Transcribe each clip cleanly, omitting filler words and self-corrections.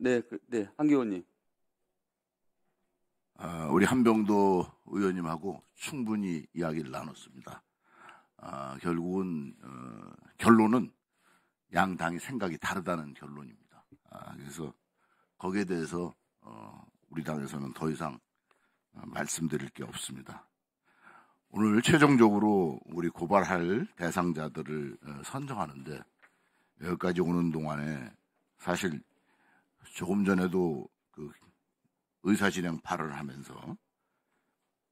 네, 한기호님. 우리 한병도 의원님하고 충분히 이야기를 나눴습니다. 결국은 결론은 양 당의 생각이 다르다는 결론입니다. 그래서 거기에 대해서 우리 당에서는 더 이상 말씀드릴 게 없습니다. 오늘 최종적으로 우리 고발할 대상자들을 선정하는데 여기까지 오는 동안에 사실 조금 전에도 그 의사진행 발언을 하면서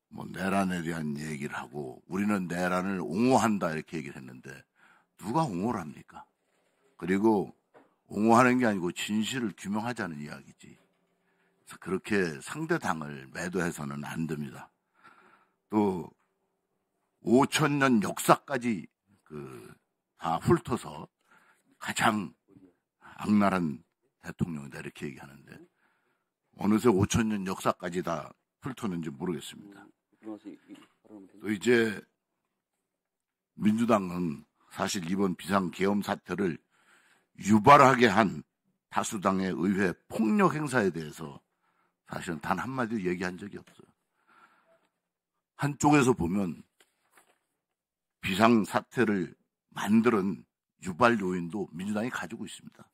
뭐 내란에 대한 얘기를 하고 우리는 내란을 옹호한다 이렇게 얘기를 했는데 누가 옹호를 합니까? 그리고 옹호하는 게 아니고 진실을 규명하자는 이야기지. 그래서 그렇게 상대 당을 매도해서는 안 됩니다. 또 5,000년 역사까지 다 훑어서 가장 악랄한 대통령이다 이렇게 얘기하는데 어느새 5,000년 역사까지 다 훑었는지 모르겠습니다. 또 이제 민주당은 사실 이번 비상계엄 사태를 유발하게 한 다수당의 의회 폭력 행사에 대해서 사실은 단 한마디도 얘기한 적이 없어요. 한쪽에서 보면 비상사태를 만드는 유발 요인도 민주당이 가지고 있습니다.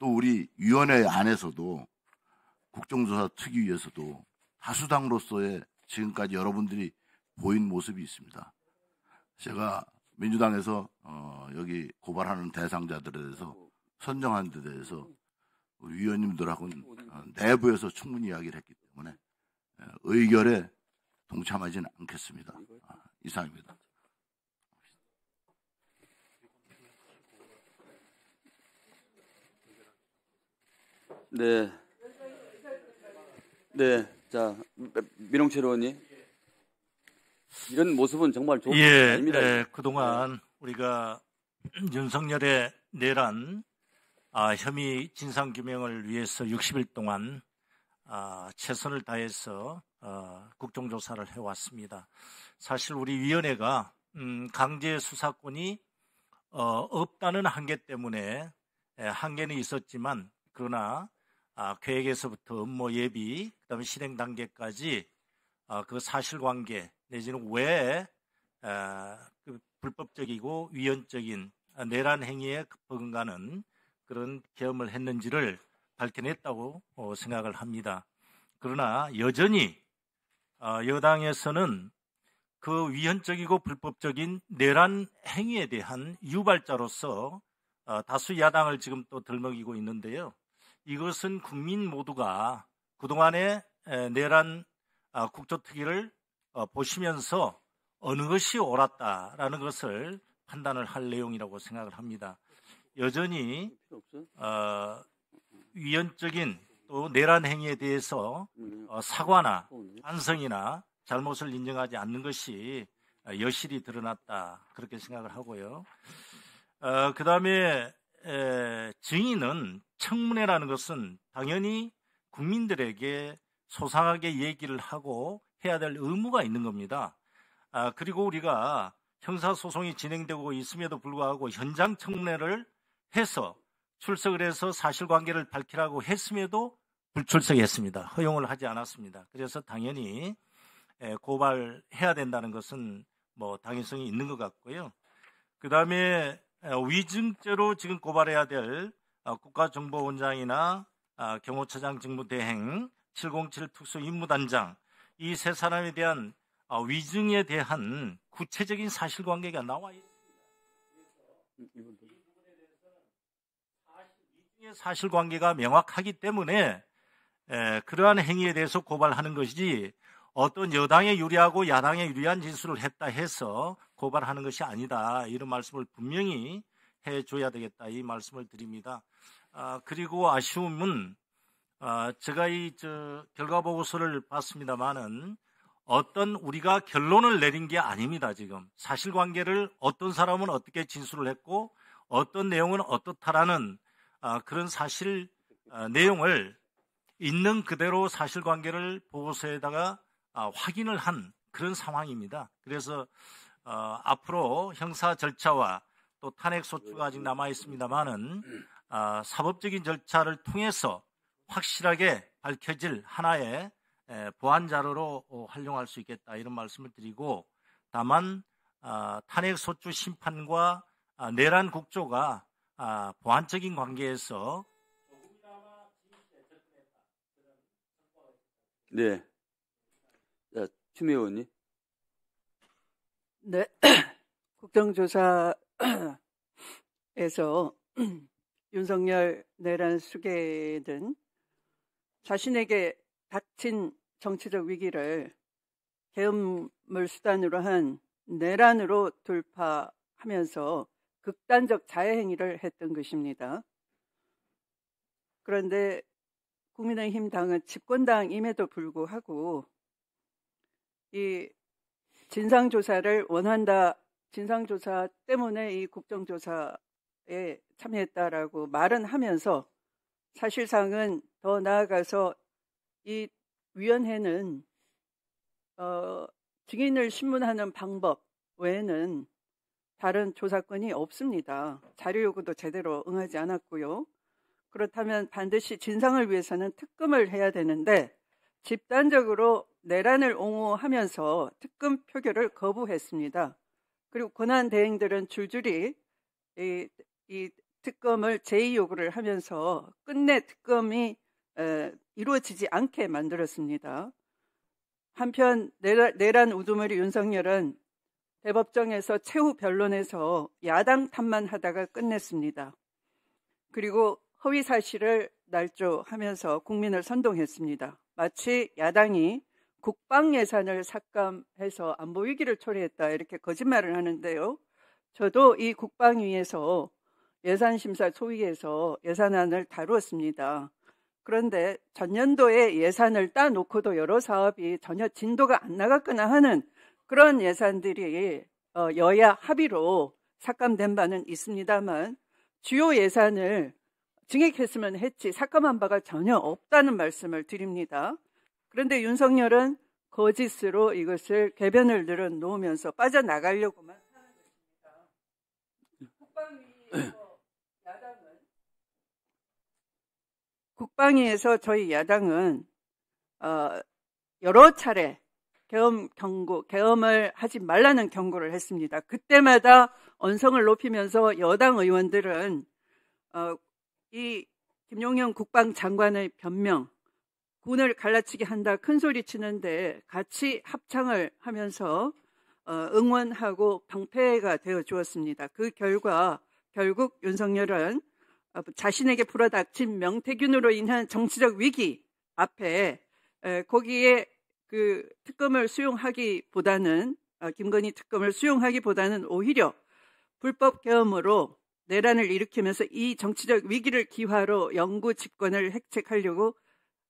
또 우리 위원회 안에서도 국정조사 특위에서도 다수당으로서의 지금까지 여러분들이 보인 모습이 있습니다. 제가 민주당에서 여기 고발하는 대상자들에 대해서 선정한 데 대해서 우리 위원님들하고는 내부에서 충분히 이야기를 했기 때문에 의결에 동참하지는 않겠습니다. 이상입니다. 네, 자 민홍철 의원님, 이런 모습은 정말 좋은 것 아닙니다. 그동안 우리가 윤석열의 내란 혐의 진상규명을 위해서 60일 동안 최선을 다해서 국정조사를 해왔습니다. 사실 우리 위원회가 강제 수사권이 없다는 한계 때문에 한계는 있었지만 그러나 계획에서부터 업무 예비, 그다음에 실행 단계까지 그 사실관계 내지는 왜 그 불법적이고 위헌적인 내란 행위에 버금가는 그런 계엄을 했는지를 밝혀냈다고 생각을 합니다. 그러나 여전히 여당에서는 그 위헌적이고 불법적인 내란 행위에 대한 유발자로서 다수 야당을 지금 또 들먹이고 있는데요. 이것은 국민 모두가 그동안의 내란 국조특위를 보시면서 어느 것이 옳았다라는 것을 판단을 할 내용이라고 생각을 합니다. 여전히 위헌적인 또 내란 행위에 대해서 사과나 반성이나 잘못을 인정하지 않는 것이 여실히 드러났다 그렇게 생각을 하고요. 그 다음에 증인은 청문회라는 것은 당연히 국민들에게 소상하게 얘기를 하고 해야 될 의무가 있는 겁니다. 그리고 우리가 형사소송이 진행되고 있음에도 불구하고 현장 청문회를 해서 출석을 해서 사실관계를 밝히라고 했음에도 불출석했습니다. 허용을 하지 않았습니다. 그래서 당연히 고발해야 된다는 것은 뭐 당위성이 있는 것 같고요. 그 다음에 위증죄로 지금 고발해야 될 국가정보원장이나 경호처장 직무대행, 707 특수임무단장 이 세 사람에 대한 위증에 대한 구체적인 사실관계가 나와 있습니다. 위증의 사실관계가 명확하기 때문에 그러한 행위에 대해서 고발하는 것이지 어떤 여당에 유리하고 야당에 유리한 진술을 했다 해서 고발하는 것이 아니다. 이런 말씀을 분명히 해줘야 되겠다. 이 말씀을 드립니다. 그리고 아쉬움은 제가 결과 보고서를 봤습니다만은 어떤 우리가 결론을 내린 게 아닙니다. 지금 사실관계를 어떤 사람은 어떻게 진술을 했고 어떤 내용은 어떻다라는 그런 사실 내용을 있는 그대로 사실관계를 보고서에다가 확인을 한 그런 상황입니다. 그래서 앞으로 형사 절차와 또 탄핵 소추가 아직 남아 있습니다만은 사법적인 절차를 통해서 확실하게 밝혀질 하나의 보완 자료로 활용할 수 있겠다 이런 말씀을 드리고, 다만 탄핵 소추 심판과 내란 국조가 보완적인 관계에서 네. 자, 추미애 의원님. 네. 국정조사에서 윤석열 내란 수계는 자신에게 닥친 정치적 위기를 계엄을 수단으로 한 내란으로 돌파하면서 극단적 자해 행위를 했던 것입니다. 그런데 국민의힘 당은 집권당임에도 불구하고 이 진상조사를 원한다, 진상조사 때문에 이 국정조사에 참여했다라고 말은 하면서 사실상은 더 나아가서 이 위원회는 증인을 신문하는 방법 외에는 다른 조사권이 없습니다. 자료 요구도 제대로 응하지 않았고요. 그렇다면 반드시 진상을 위해서는 특검을 해야 되는데 집단적으로 내란을 옹호하면서 특검 표결을 거부했습니다. 그리고 권한 대행들은 줄줄이 이 특검을 제의 요구를 하면서 끝내 특검이 이루어지지 않게 만들었습니다. 한편 내란 우두머리 윤석열은 대법정에서 최후 변론에서 야당 탓만 하다가 끝냈습니다. 그리고 허위 사실을 날조하면서 국민을 선동했습니다. 마치 야당이 국방 예산을 삭감해서 안보 위기를 초래했다 이렇게 거짓말을 하는데요. 저도 이 국방위에서 예산심사 소위에서 예산안을 다루었습니다. 그런데 전년도에 예산을 따놓고도 여러 사업이 전혀 진도가 안 나갔거나 하는 그런 예산들이 여야 합의로 삭감된 바는 있습니다만 주요 예산을 증액했으면 했지 삭감한 바가 전혀 없다는 말씀을 드립니다. 그런데 윤석열은 거짓으로 이것을 궤변을 늘어놓으면서 빠져나가려고만 하는 것입니다. 국방위에서 저희 야당은 여러 차례 계엄을 하지 말라는 경고를 했습니다. 그때마다 언성을 높이면서 여당 의원들은 이 김용현 국방장관의 변명, 군을 갈라치게 한다 큰 소리 치는데 같이 합창을 하면서 응원하고 방패가 되어 주었습니다. 그 결과 결국 윤석열은 자신에게 불어닥친 명태균으로 인한 정치적 위기 앞에 거기에 그 특검을 수용하기보다는 김건희 특검을 수용하기보다는 오히려 불법 계엄으로 내란을 일으키면서 이 정치적 위기를 기화로 영구 집권을 획책하려고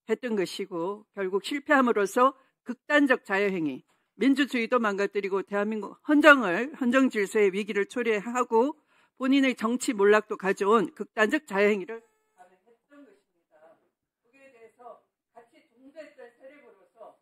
했던 것이고 결국 실패함으로써 극단적 자유행위, 민주주의도 망가뜨리고 대한민국 헌정 질서의 위기를 초래하고 본인의 정치 몰락도 가져온 극단적 자유행위를 했던 것입니다. 거기에 대해서 같이 동조했던 세력으로서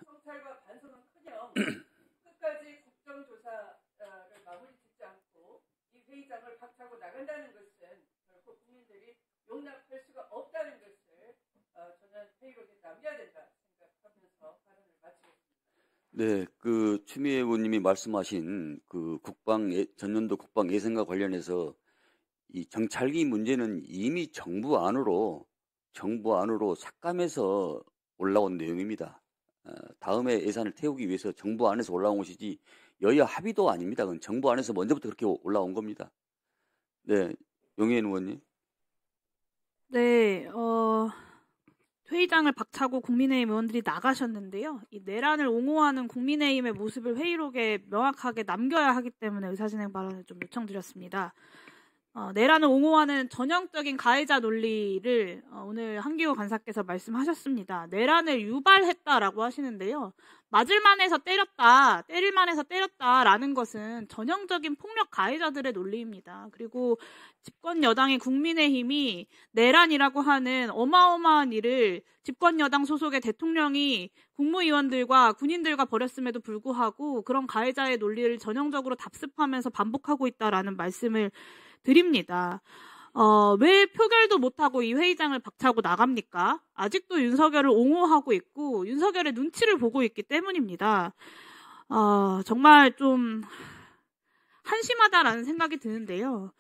성찰과 반성은커녕 끝까지 국정조사를 마무리 짓지 않고 이 회의장을 박차고 나간다는 것은 결코 국민들이 용납할 수가 없다는 것을 저는 회의록에 남겨야 된다 생각하면서 발언을 마치겠습니다. 네, 그 추미애 의원님이 말씀하신 그 전년도 국방 예산과 관련해서 이 정찰기 문제는 이미 정부 안으로 삭감해서 올라온 내용입니다. 다음에 예산을 태우기 위해서 정부 안에서 올라온 것이지 여야 합의도 아닙니다. 그건 정부 안에서 먼저부터 그렇게 올라온 겁니다. 네, 용혜인 의원님. 네, 회의장을 박차고 국민의힘 의원들이 나가셨는데요. 이 내란을 옹호하는 국민의힘의 모습을 회의록에 명확하게 남겨야 하기 때문에 의사진행 발언을 좀 요청드렸습니다. 내란을 옹호하는 전형적인 가해자 논리를 오늘 한기호 간사께서 말씀하셨습니다. 내란을 유발했다라고 하시는데요. 맞을만해서 때렸다, 때릴만해서 때렸다라는 것은 전형적인 폭력 가해자들의 논리입니다. 그리고 집권 여당의 국민의힘이 내란이라고 하는 어마어마한 일을 집권 여당 소속의 대통령이 국무위원들과 군인들과 벌였음에도 불구하고 그런 가해자의 논리를 전형적으로 답습하면서 반복하고 있다라는 말씀을 드립니다. 왜 표결도 못하고 이 회의장을 박차고 나갑니까? 아직도 윤석열을 옹호하고 있고 윤석열의 눈치를 보고 있기 때문입니다. 정말 좀 한심하다라는 생각이 드는데요.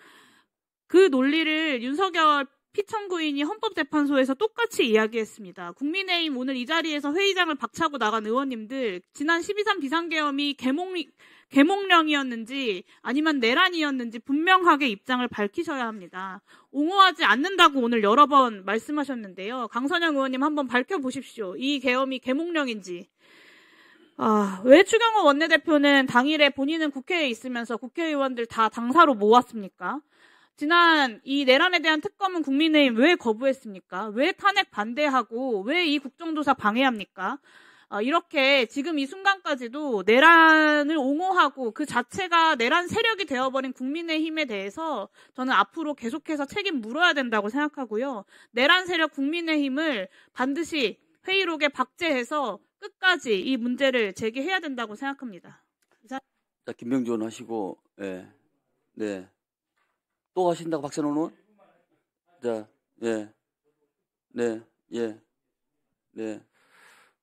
그 논리를 윤석열 피청구인이 헌법재판소에서 똑같이 이야기했습니다. 국민의힘 오늘 이 자리에서 회의장을 박차고 나간 의원님들, 지난 12.3 비상계엄이 계몽령이었는지 아니면 내란이었는지 분명하게 입장을 밝히셔야 합니다. 옹호하지 않는다고 오늘 여러 번 말씀하셨는데요. 강선영 의원님 한번 밝혀보십시오. 이 계엄이 계몽령인지. 왜 추경호 원내대표는 당일에 본인은 국회에 있으면서 국회의원들 다 당사로 모았습니까? 지난 이 내란에 대한 특검은 국민의힘 왜 거부했습니까? 왜 탄핵 반대하고 왜 이 국정조사 방해합니까? 이렇게 지금 이 순간까지도 내란을 옹호하고 그 자체가 내란 세력이 되어버린 국민의힘에 대해서 저는 앞으로 계속해서 책임 물어야 된다고 생각하고요. 내란 세력 국민의힘을 반드시 회의록에 박제해서 끝까지 이 문제를 제기해야 된다고 생각합니다. 자, 김병준 하시고, 네. 또 하신다고 박선원 의원? 자, 네.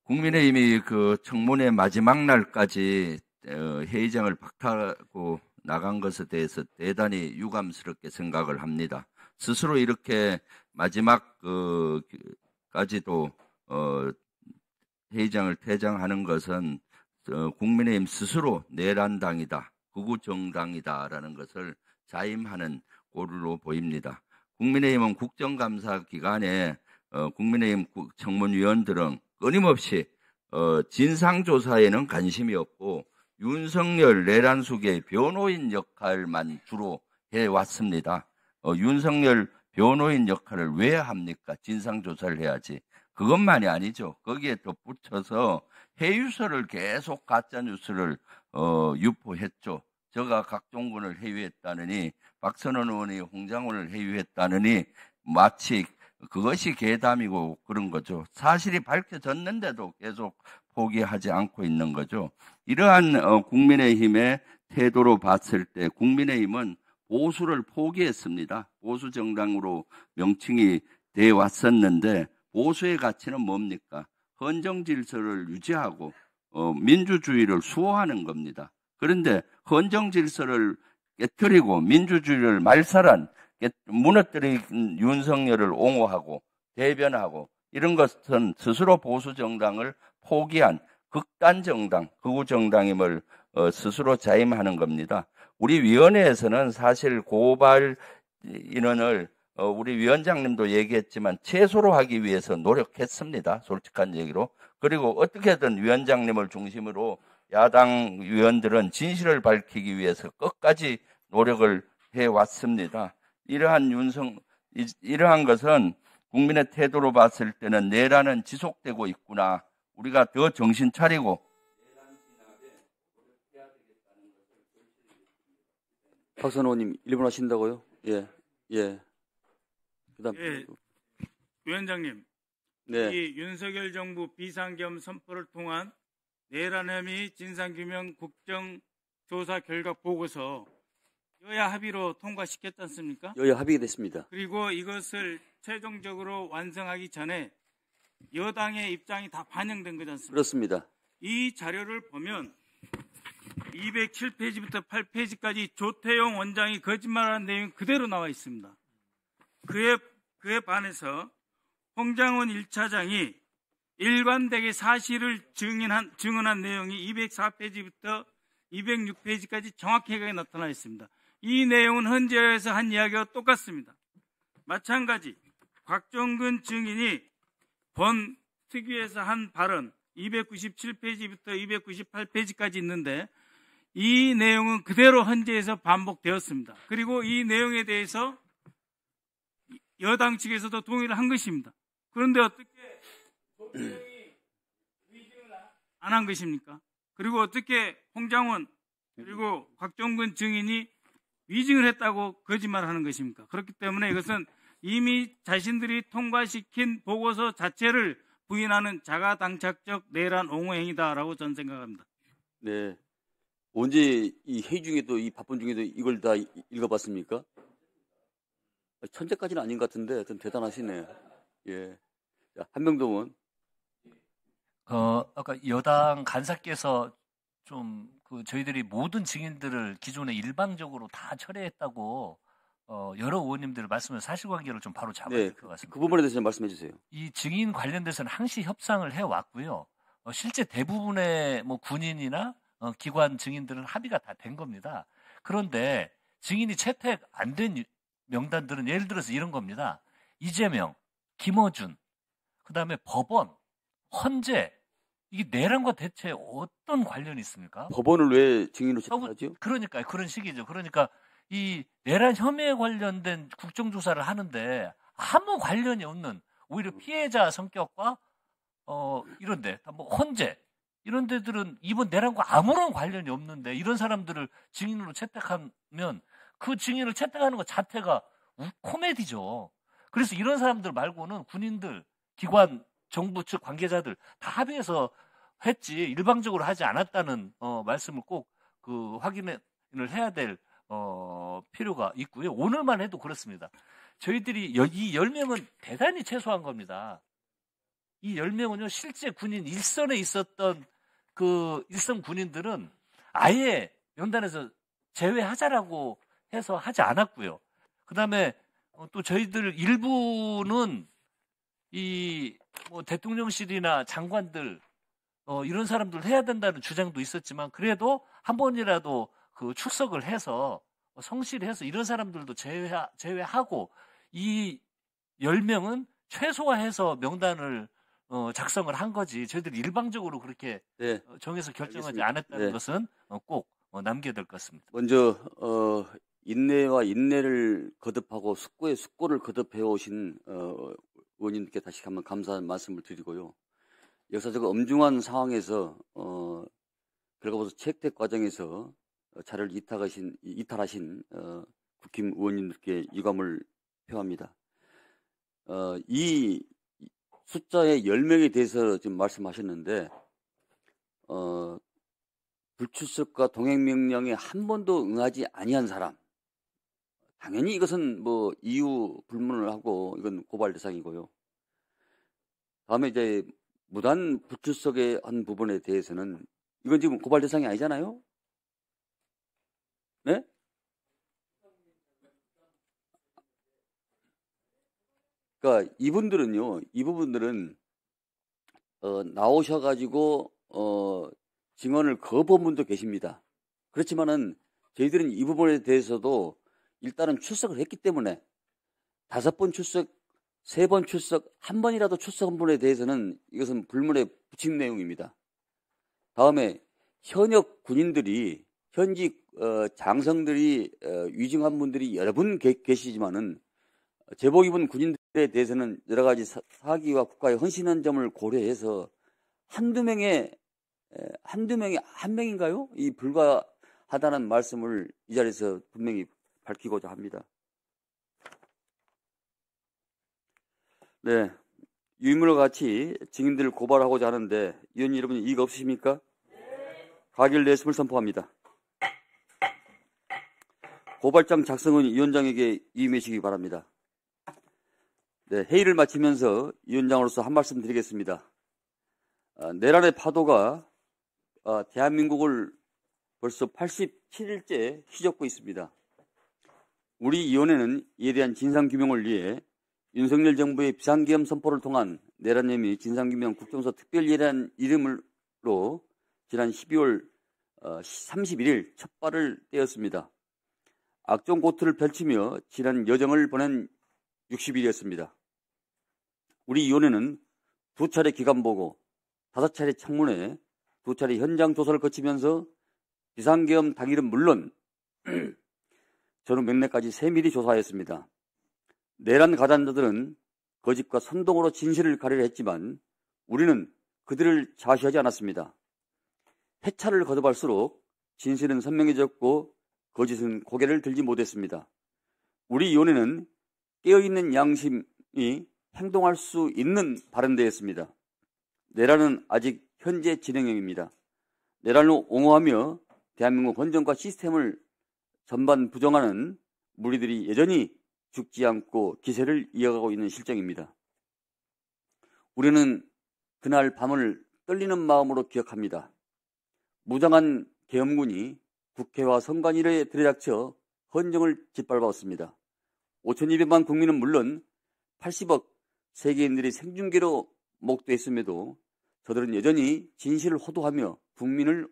국민의힘이 그 청문회 마지막 날까지 회의장을 박차고 나간 것에 대해서 대단히 유감스럽게 생각을 합니다. 스스로 이렇게 마지막 까지도 회의장을 퇴장하는 것은 국민의힘 스스로 내란당이다, 극우정당이다라는 것을 자임하는 꼴로 보입니다. 국민의힘은 국정감사 기간에 국민의힘 청문위원들은 끊임없이 진상조사에는 관심이 없고 윤석열 내란 수계의 변호인 역할만 주로 해왔습니다. 윤석열 변호인 역할을 왜 합니까? 진상조사를 해야지. 그것만이 아니죠. 거기에 덧붙여서 해유서를 계속 가짜뉴스를 유포했죠. 제가 각종군을 해유했다느니, 박선원 의원이 홍장훈을 해유했다느니 마치 그것이 괴담이고 그런 거죠. 사실이 밝혀졌는데도 계속 포기하지 않고 있는 거죠. 이러한 국민의힘의 태도로 봤을 때 국민의힘은 보수를 포기했습니다. 보수 정당으로 명칭이 돼 왔었는데 보수의 가치는 뭡니까? 헌정 질서를 유지하고 민주주의를 수호하는 겁니다. 그런데 헌정 질서를 깨뜨리고 민주주의를 말살한, 무너뜨린 윤석열을 옹호하고 대변하고 이런 것은 스스로 보수 정당을 포기한 극단 정당, 극우 정당임을 스스로 자임하는 겁니다. 우리 위원회에서는 사실 고발 인원을 우리 위원장님도 얘기했지만 최소로 하기 위해서 노력했습니다. 솔직한 얘기로. 그리고 어떻게든 위원장님을 중심으로 야당 위원들은 진실을 밝히기 위해서 끝까지 노력을 해왔습니다. 이러한 것은 국민의 태도로 봤을 때는 내란은 지속되고 있구나. 우리가 더 정신 차리고 박선원 의원님 1분 하신다고요? 예. 그다음 위원장님, 네. 이 윤석열 정부 비상계엄 선포를 통한 내란 혐의 진상규명 국정조사 결과 보고서 여야 합의로 통과시켰지 않습니까? 여야 합의가 됐습니다. 그리고 이것을 최종적으로 완성하기 전에 여당의 입장이 다 반영된 거지 않습니까? 그렇습니다. 이 자료를 보면 207페이지부터 8페이지까지 조태용 원장이 거짓말하는 내용이 그대로 나와 있습니다. 그에 반해서 홍장훈 1차장이 일관되게 사실을 증언한 내용이 204페이지부터 206페이지까지 정확하게 나타나 있습니다. 이 내용은 헌재에서 한 이야기와 똑같습니다. 마찬가지 곽종근 증인이 본 특위에서 한 발언 297페이지부터 298페이지까지 있는데 이 내용은 그대로 헌재에서 반복되었습니다. 그리고 이 내용에 대해서 여당 측에서도 동의를 한 것입니다. 그런데 어떻게 조태용이 위증을 안 한 것입니까? 그리고 어떻게 홍장원 그리고 곽종근 증인이 위증을 했다고 거짓말하는 것입니까? 그렇기 때문에 이것은 이미 자신들이 통과시킨 보고서 자체를 부인하는 자가당착적 내란 옹호 행위다라고 저는 생각합니다. 네. 언제 이 회의 중에도 이 바쁜 중에도 이걸 다 읽어봤습니까? 천재까지는 아닌 것 같은데 좀 대단하시네. 예. 자, 한명도 의원. 아까 여당 간사께서 좀 저희들이 모든 증인들을 기존에 일방적으로 다 철회했다고 여러 의원님들 말씀을 사실관계를 좀 바로 잡아야 될 것 같습니다. 그 부분에 대해서 좀 말씀해 주세요. 이 증인 관련돼서는 항시 협상을 해왔고요. 실제 대부분의 뭐 군인이나 기관 증인들은 합의가 다 된 겁니다. 그런데 증인이 채택 안 된 명단들은 예를 들어서 이런 겁니다. 이재명, 김어준, 그다음에 법원, 헌재, 이게 내란과 대체 어떤 관련이 있습니까? 법원을 왜 증인으로 채택하죠? 그러니까 그런 식이죠. 그러니까 이 내란 혐의에 관련된 국정조사를 하는데 아무 관련이 없는 오히려 피해자 성격과 이런데 뭐 헌재 이런 데들은 이번 내란과 아무런 관련이 없는데 이런 사람들을 증인으로 채택하면 그 증인을 채택하는 것 자체가 코미디죠. 그래서 이런 사람들 말고는 군인들, 기관, 정부 측 관계자들 다 합의해서 했지 일방적으로 하지 않았다는 말씀을 꼭 확인을 해야 될 필요가 있고요. 오늘만 해도 그렇습니다. 저희들이 이 10명은 대단히 최소한 겁니다. 이 10명은요, 실제 군인 일선에 있었던 그 일선 군인들은 아예 명단에서 제외하자라고 해서 하지 않았고요. 그 다음에 또 저희들 일부는 뭐 대통령실이나 장관들, 이런 사람들 해야 된다는 주장도 있었지만 그래도 한 번이라도 출석을 해서 성실해서 이런 사람들도 제외하고 이 10명은 최소화해서 명단을 작성을 한 거지 저희들이 일방적으로 그렇게 정해서 결정하지 않았다는 것은 꼭 남겨야 될 것 같습니다. 먼저 인내와 인내를 거듭하고 숙고에 숙고를 거듭해 오신 의원님께 다시 한번 감사한 말씀을 드리고요. 역사적 엄중한 상황에서 결과보수 채택 과정에서 자료를 이탈하신 국힘 의원님들께 유감을 표합니다. 이 숫자의 10명에 대해서 지금 말씀하셨는데 불출석과 동행명령에 한 번도 응하지 아니한 사람, 당연히 이것은 뭐 이유 불문을 하고 이건 고발 대상이고요. 다음에 이제 무단 불출석의 한 부분에 대해서는 이건 지금 고발 대상이 아니잖아요. 네? 그러니까 이 부분들은 나오셔가지고 증언을 거부한 분도 계십니다. 그렇지만은 저희들은 이 부분에 대해서도 일단은 출석을 했기 때문에 5번 출석, 3번 출석, 한 번이라도 출석한 분에 대해서는 이것은 불문에 붙인 내용입니다. 다음에 현역 군인들이 현직 장성들이 위증한 분들이 여러 분 계시지만은 제복 입은 군인들에 대해서는 여러 가지 사기와 국가에 헌신한 점을 고려해서 한두 명이 한 명인가요? 이 불과하다는 말씀을 이 자리에서 분명히 밝히고자 합니다. 네, 유인물과 같이 증인들을 고발하고자 하는데 위원님 여러분 이의가 없으십니까? 가결 내심을 선포합니다. 고발장 작성은 위원장에게 위임하시기 바랍니다. 네, 회의를 마치면서 위원장으로서 한 말씀 드리겠습니다. 내란의 파도가 대한민국을 벌써 87일째 휘젓고 있습니다. 우리 위원회는 이에 대한 진상규명을 위해 윤석열 정부의 비상계엄 선포를 통한 내란 혐의 진상규명 국정조사 특별위원회라는 이름으로 지난 12월 31일 첫 발을 떼었습니다. 악종 고투를 펼치며 지난 여정을 보낸 60일이었습니다. 우리 위원회는 2차례 기관보고, 5차례 청문회, 2차례 현장 조사를 거치면서 비상계엄 당일은 물론 전후 맥락까지 세밀히 조사했습니다. 내란 가담자들은 거짓과 선동으로 진실을 가리려 했지만 우리는 그들을 좌시하지 않았습니다. 회차를 거듭할수록 진실은 선명해졌고 거짓은 고개를 들지 못했습니다. 우리 위원회는 깨어있는 양심이 행동할 수 있는 발언대였습니다. 내란은 아직 현재 진행형입니다. 내란을 옹호하며 대한민국 헌정과 시스템을 전반 부정하는 무리들이 여전히 죽지 않고 기세를 이어가고 있는 실정입니다. 우리는 그날 밤을 떨리는 마음으로 기억합니다. 무장한 계엄군이 국회와 선관위에 들이닥쳐 헌정을 짓밟았습니다. 5,200만 국민은 물론 80억 세계인들이 생중계로 목도했음에도 저들은 여전히 진실을 호도하며 국민을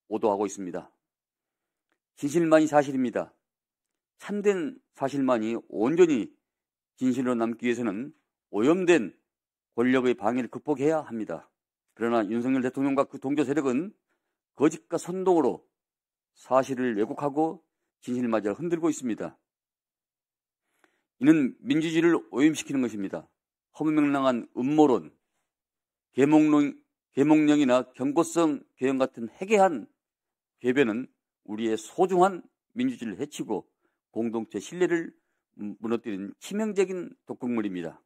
오도하고 있습니다. 진실만이 사실입니다. 참된 사실만이 온전히 진실로 남기 위해서는 오염된 권력의 방해를 극복해야 합니다. 그러나 윤석열 대통령과 그 동조 세력은 거짓과 선동으로 사실을 왜곡하고 진실마저 흔들고 있습니다. 이는 민주주의를 오염시키는 것입니다. 허무맹랑한 음모론, 계몽령이나 경고성 개헌 같은 해괴한 궤변은 우리의 소중한 민주주의를 해치고 공동체 신뢰를 무너뜨리는 치명적인 독극물입니다.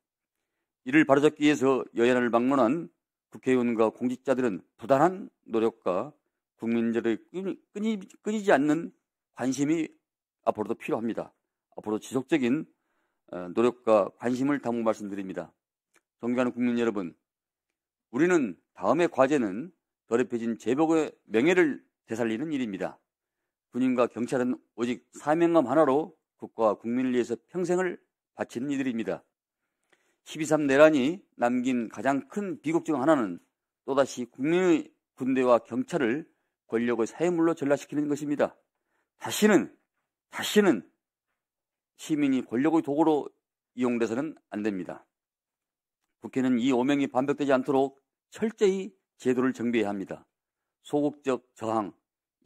이를 바로잡기 위해서 여야를 방문한 국회의원과 공직자들은 부단한 노력과 국민들의 끊이지 않는 관심이 앞으로도 필요합니다. 앞으로 지속적인 노력과 관심을 담고 말씀드립니다. 존경하는 국민 여러분, 우리는 다음의 과제는 더럽혀진 제복의 명예를 되살리는 일입니다. 군인과 경찰은 오직 사명감 하나로 국가와 국민을 위해서 평생을 바치는 이들입니다. 12.3 내란이 남긴 가장 큰 비극 중 하나는 또다시 국민의 군대와 경찰을 권력의 사회물로 전락시키는 것입니다. 다시는 시민이 권력의 도구로 이용돼서는 안 됩니다. 국회는 이 오명이 반복되지 않도록 철저히 제도를 정비해야 합니다. 소극적 저항,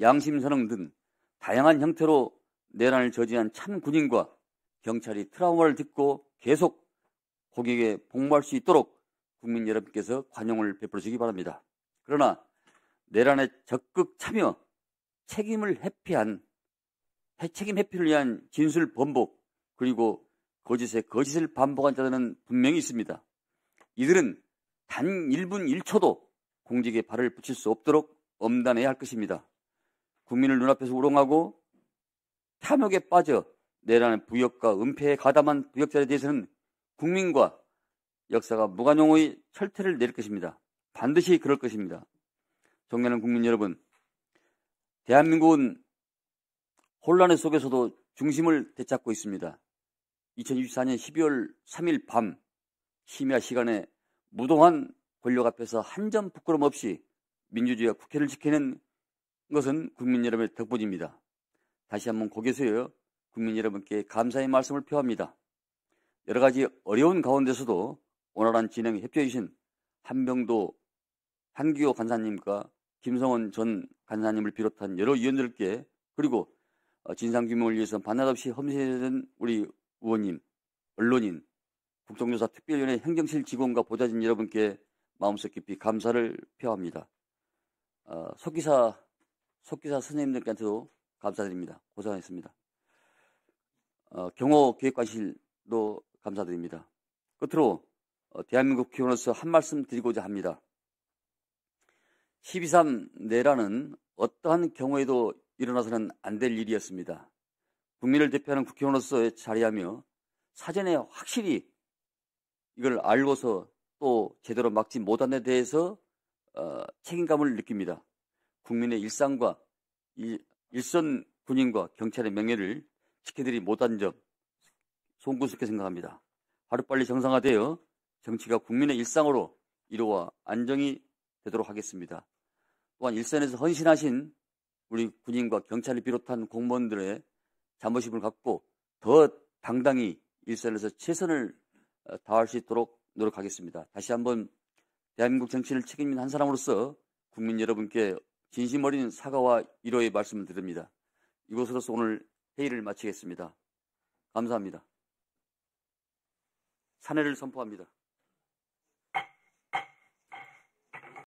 양심선언 등 다양한 형태로 내란을 저지한 참 군인과 경찰이 트라우마를 딛고 계속 고객에 복무할 수 있도록 국민 여러분께서 관용을 베풀어 주기 바랍니다. 그러나 내란에 적극 참여, 책임 회피를 위한 진술 번복, 그리고 거짓을 반복한 자들은 분명히 있습니다. 이들은 단 1분 1초도 공직에 발을 붙일 수 없도록 엄단해야 할 것입니다. 국민을 눈앞에서 우롱하고 탐욕에 빠져 내란의 부역과 은폐에 가담한 부역자에 대해서는 국민과 역사가 무관용의 철퇴를 내릴 것입니다. 반드시 그럴 것입니다. 존경하는 국민 여러분, 대한민국은 혼란 속에서도 중심을 되찾고 있습니다. 2024년 12월 3일 밤 심야 시간에 무도한 권력 앞에서 한 점 부끄럼 없이 민주주의와 국회를 지키는 것은 국민 여러분의 덕분입니다. 다시 한번 고개서여 국민 여러분께 감사의 말씀을 표합니다. 여러 가지 어려운 가운데서도 원활한 진행에 협조해 주신 한기호 간사님과 김성원 전 간사님을 비롯한 여러 위원들께, 그리고 진상규명을 위해서 반나없이 험세된 우리 의원님, 언론인, 국정조사 특별위원회 행정실 직원과 보좌진 여러분께 마음속 깊이 감사를 표합니다. 속기사 선생님들께도 감사드립니다. 고생하셨습니다. 경호기획관실도 감사드립니다. 끝으로 대한민국 국회의원으로서 한 말씀 드리고자 합니다. 12.3 내란은 어떠한 경우에도 일어나서는 안 될 일이었습니다. 국민을 대표하는 국회의원으로서 자리하며 사전에 확실히 이걸 알고서 또 제대로 막지 못한 데 대해서 책임감을 느낍니다. 국민의 일상과 일선 군인과 경찰의 명예를 지켜드리지 못한 점 송구스럽게 생각합니다. 하루빨리 정상화되어 정치가 국민의 일상으로 이루어 안정이 되도록 하겠습니다. 또한 일선에서 헌신하신 우리 군인과 경찰을 비롯한 공무원들의 자부심을 갖고 더 당당히 일선에서 최선을 다할 수 있도록 노력하겠습니다. 다시 한번 대한민국 정치를 책임진 한 사람으로서 국민 여러분께 진심 어린 사과와 위로의 말씀을 드립니다. 이것으로서 오늘 회의를 마치겠습니다. 감사합니다. 산회를 선포합니다.